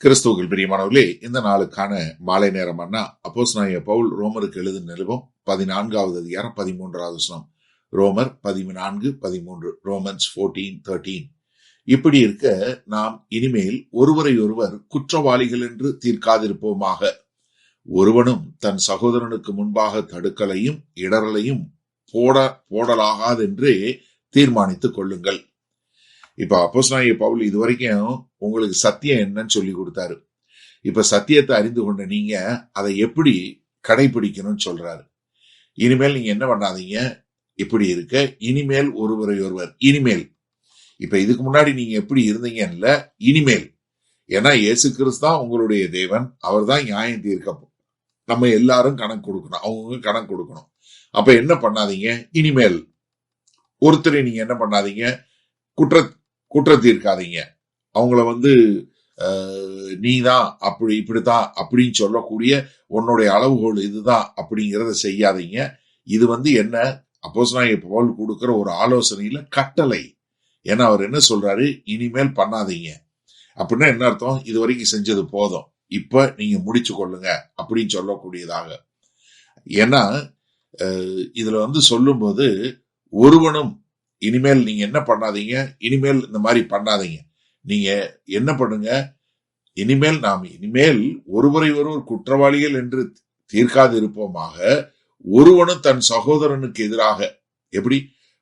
கிறிஸ்துவுக்குள் பிரியமானவர்களே, இந்த நாளுக்கான மாலை நேரம்னா அப்போஸ்தலனாகிய பவுல் ரோமருக்கு எழுதின நிருபம் 14வது அதிகாரம் 13வது வசனம். ரோமர் 14:13, ரோமன்ஸ் 14:13. இப்படி இருக்க நாம் இனிமேல் ஒருவரை ஒருவர் குற்றவாளிகள் என்று தீர்க்காதிருப்போமாக. ஒருவனும் தன் சகோதரனுக்கு முன்பாக தடுக்கலையும் இடரலையும் போடலாகாதென்றே தீர்மானித்துக் கொள்ளுங்கள். இப்ப அப்போஸ்தலனாகிய பவுல் இதுவரைக்கும் உங்களுக்கு சத்தியம் என்னன்னு சொல்லி கொடுத்தாரு. இப்ப சத்தியத்தை அறிந்து கொண்ட நீங்க அதை எப்படி கடைபிடிக்கணும்னு சொல்றாரு. இனிமேல் நீங்க என்ன பண்ணாதீங்க, இப்படி இருக்க இனிமேல் ஒருவரை ஒருவர். இனிமேல் இப்ப இதுக்கு முன்னாடி நீங்க எப்படி இருந்தீங்கன்னு இனிமேல். ஏன்னா இயேசு கிறிஸ்து தான் உங்களுடைய தேவன், அவர் தான் நியாயம் தீர்க்க. நம்ம எல்லாரும் கணக்கு கொடுக்கணும், அவங்க கணக்கு கொடுக்கணும். அப்ப என்ன பண்ணாதீங்க, இனிமேல் ஒருத்தரை நீங்க என்ன பண்ணாதீங்க, குற்ற தீர்க்காதீங்க. அவங்கள நீதான் அப்படி இப்படித்தான் அப்படின்னு சொல்லக்கூடிய உன்னுடைய அளவுகோல் இதுதான் அப்படிங்கிறத செய்யாதீங்க. இது என்ன அப்போஸ்தலனாகிய பவுல் கொடுக்கிற ஒரு ஆலோசனையில கட்டளை. ஏன்னா அவர் என்ன சொல்றாரு, இனிமேல் பண்ணாதீங்க. அப்படின்னா என்ன அர்த்தம், இது வரைக்கும் செஞ்சது போதும், இப்ப நீங்க முடிச்சு கொள்ளுங்க அப்படின்னு சொல்லக்கூடியதாக. ஏன்னா இதுல சொல்லும்போது ஒருவனும் இனிமேல் நீங்க என்ன பண்ணாதீங்க, இனிமேல் இந்த மாதிரி பண்ணாதீங்க. நீங்க என்ன பண்ணுங்க, இனிமேல் ஒருவரை ஒருவர் குற்றவாளிகள் என்று தீர்க்காது இருப்போமாக. ஒருவனும் தன் சகோதரனுக்கு எதிராக, எப்படி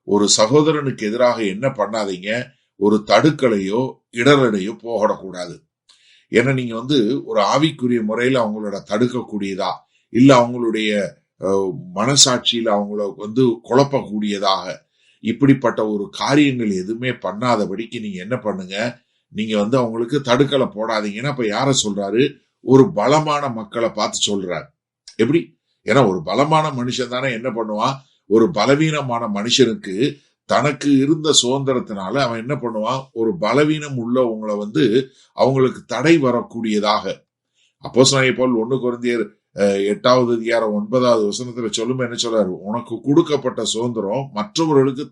ஒரு சகோதரனுக்கு எதிராக என்ன பண்ணாதீங்க, ஒரு தடுக்கலையோ இடரலையோ போகக்கூடாது. ஏன்னா நீங்க ஒரு ஆவிக்குரிய முறையில அவங்களோட தடுக்கக்கூடியதா, இல்ல அவங்களுடைய மனசாட்சியில அவங்கள குழப்பக்கூடியதாக, இப்படிப்பட்ட ஒரு காரியங்கள் எதுவுமே பண்ணாதபடிக்கு நீங்க என்ன பண்ணுங்க, நீங்க அவங்களுக்கு தடுக்கலை போடாதீங்கன்னா. அப்ப யார சொல்றாரு, ஒரு பலமான மக்களை பார்த்து சொல்றாரு. எப்படி, ஏன்னா ஒரு பலமான மனுஷன் தானே என்ன பண்ணுவான், ஒரு பலவீனமான மனுஷனுக்கு தனக்கு இருந்த சுதந்திரத்தினால அவன் என்ன பண்ணுவான், ஒரு பலவீனம் உள்ளவங்களை அவங்களுக்கு தடை வரக்கூடியதாக. அப்போஸ்தலனாகிய பவுல் 1 கொரிந்தியர் 8வது அதிகாரம் 9வது வசனத்துல சொல்லும் என்ன சொல்றாரு, உனக்கு கொடுக்கப்பட்ட சுதந்திரம் மற்றவர்களுக்கு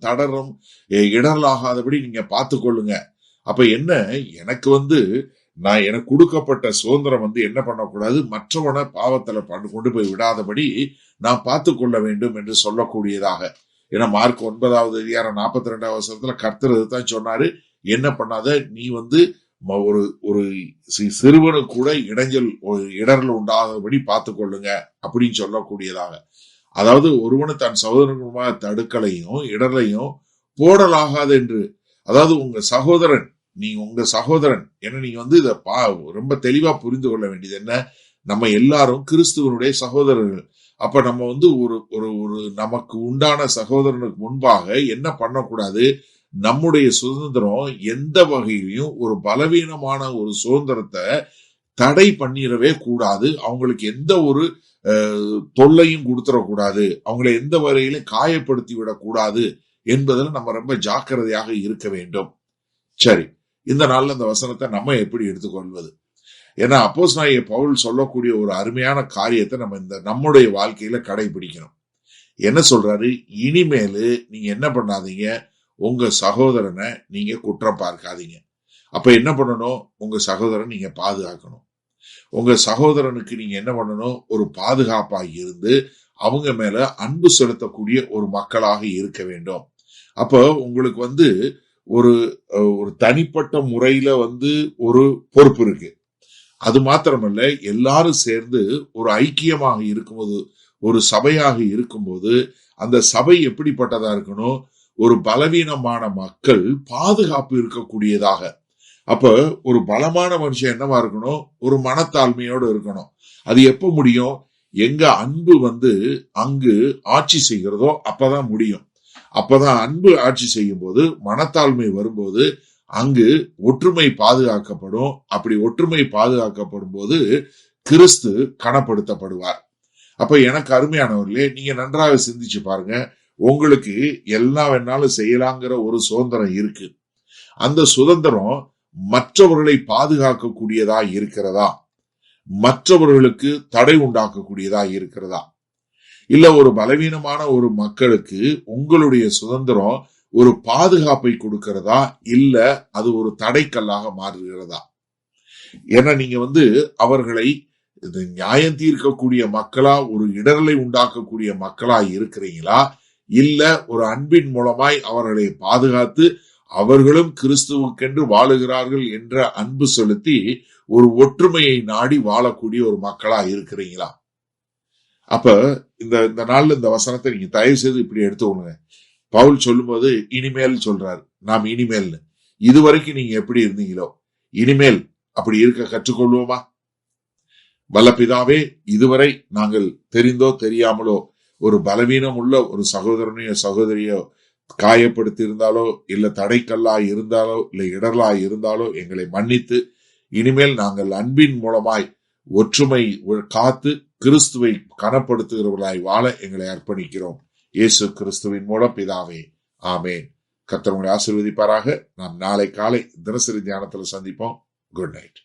இடரலாகாதபடி நீங்க பார்த்து கொள்ளுங்க. அப்ப என்ன, எனக்கு கொடுக்கப்பட்ட சுதந்திரம் என்ன பண்ணக்கூடாது, மற்றவனை பாவத்துல கொண்டு போய் விடாதபடி நான் பார்த்து கொள்ள வேண்டும் என்று சொல்லக்கூடியதாக. ஏன்னா மார்க் 9வது அதிகாரம் 42வது வசனத்துல கர்த்தர் தான் சொன்னாரு, என்ன பண்ணாத, நீ ஒரு சிறுவனுக்கு கூட இடரல் உண்டாதபடி பார்த்து கொள்ளுங்க அப்படின்னு சொல்லக்கூடியதாக. அதாவது ஒருவனு தன் சகோதரனுக்கு தடுக்கலையும் இடரலையும் போடலாகாது என்று. அதாவது உங்க சகோதரன் என்ன, நீங்க இத ரொம்ப தெளிவா புரிந்து கொள்ள வேண்டியது என்ன, நம்ம எல்லாரும் கிறிஸ்துவனுடைய சகோதரர்கள். அப்ப நம்ம ஒரு நமக்கு உண்டான சகோதரனுக்கு முன்பாக என்ன பண்ணக்கூடாது, நம்முடைய சுதந்திரம் எந்த வகையிலையும் ஒரு பலவீனமான ஒரு சுதந்திரத்தை தடை பண்ணிடவே கூடாது. அவங்களுக்கு எந்த ஒரு தொல்லையும் கொடுத்துடக்கூடாது, அவங்களை எந்த வகையில காயப்படுத்தி விடக்கூடாது என்பதில் நம்ம ரொம்ப ஜாக்கிரதையாக இருக்க வேண்டும். சரி, இந்த நாள்ல இந்த வசனத்தை நம்ம எப்படி எடுத்துக்கொள்வது? ஏன்னா அப்போஸ்தலனாகிய பவுல் சொல்லக்கூடிய ஒரு அருமையான காரியத்தை நம்ம நம்முடைய வாழ்க்கையில கடைபிடிக்கணும். என்ன சொல்றாரு, இனிமேலு நீங்க என்ன பண்ணாதீங்க, உங்க சகோதரனை நீங்க குற்றம் பார்க்காதீங்க. அப்ப என்ன பண்ணணும், உங்க சகோதரன் நீங்க பாதுகாக்கணும். உங்க சகோதரனுக்கு நீங்க என்ன பண்ணணும், ஒரு பாதுகாப்பாக இருந்து அவங்க மேல அன்பு செலுத்தக்கூடிய ஒரு மக்களாக இருக்க வேண்டும். அப்ப உங்களுக்கு ஒரு தனிப்பட்ட முறையில ஒரு பொறுப்பு இருக்கு. அது மாத்திரமல்ல, எல்லாரும் சேர்ந்து ஒரு ஐக்கியமாக இருக்கும்போது, ஒரு சபையாக இருக்கும்போது, அந்த சபை எப்படிப்பட்டதா இருக்கணும், ஒரு பலவீனமான மக்கள் பாதுகாப்பு இருக்கக்கூடியதாக. அப்ப ஒரு பலமான மனுஷன் என்னவா இருக்கணும், ஒரு மனத்தாழ்மையோடு இருக்கணும். அது எப்ப முடியும், எங்க அன்பு அங்கு ஆட்சி செய்கிறதோ அப்பதான் முடியும். அப்பதான் அன்பு ஆட்சி செய்யும் போது, மனத்தாழ்மை வரும்போது அங்கு ஒற்றுமை பாதுகாக்கப்படும். அப்படி ஒற்றுமை பாதுகாக்கப்படும் போது கிறிஸ்து கனப்படுத்தப்படுவார். அப்ப எனக்கு அருமையானவர்களே, நீங்க நன்றாக சிந்திச்சு பாருங்க. உங்களுக்கு எல்லாம் வேணாலும் செய்யலாங்கிற ஒரு சுதந்திரம் இருக்கு. அந்த சுதந்திரம் மற்றவர்களை பாதுகாக்கக்கூடியதா இருக்கிறதா, மற்றவர்களுக்கு தடை உண்டாக்கக்கூடியதா இருக்கிறதா? இல்ல ஒரு பலவீனமான ஒரு மக்களுக்கு உங்களுடைய சுதந்திரம் ஒரு பாதுகாப்பை கொடுக்கிறதா, இல்ல அது ஒரு தடைக்கல்லாக மாறுகிறதா? ஏன்னா நீங்க அவர்களை நியாயம் தீர்க்கக்கூடிய மக்களா, ஒரு இடரலை உண்டாக்கக்கூடிய மக்களா இருக்கிறீங்களா, இல்ல ஒரு அன்பின் மூலமாய் அவர்களை பாதுகாத்து அவர்களும் கிறிஸ்துவுக்கென்று வாழுகிறார்கள் என்ற அன்பு செலுத்தி ஒரு ஒற்றுமையை நாடி வாழக்கூடிய ஒரு மக்களா இருக்கிறீங்களா? அப்ப இந்த நாள்ல இந்த வசனத்தை நீங்க தயவு செய்து இப்படி எடுத்துக்கொள்ளுங்க. பவுல் சொல்லும்போது இனிமேல் சொல்றாரு, நாம் இனிமேல்னு. இதுவரைக்கும் நீங்க எப்படி இருந்தீங்களோ இனிமேல் அப்படி இருக்க கற்றுக்கொள்வோமா? வல்ல பிதாவே, இதுவரை நாங்கள் தெரிந்தோ தெரியாமலோ ஒரு பலவீனம் உள்ள ஒரு சகோதரனையோ சகோதரியோ காயப்படுத்தி இருந்தாலோ, இல்ல தடைக்கல்லாய் இருந்தாலோ, இல்ல இடரலாய் இருந்தாலோ எங்களை மன்னித்து, இனிமேல் நாங்கள் அன்பின் மூலமாய் ஒற்றுமை காத்து கிறிஸ்துவை கனப்படுத்துகிறவர்களாய் வாழ எங்களை அர்ப்பணிக்கிறோம். இயேசு கிறிஸ்துவின் மூலம் பிதாவே, ஆமேன். கர்த்தர் உங்களை ஆசீர்வதிப்பாராக. நாம் நாளை காலை தினசரி தியானத்தில் சந்திப்போம். Good night.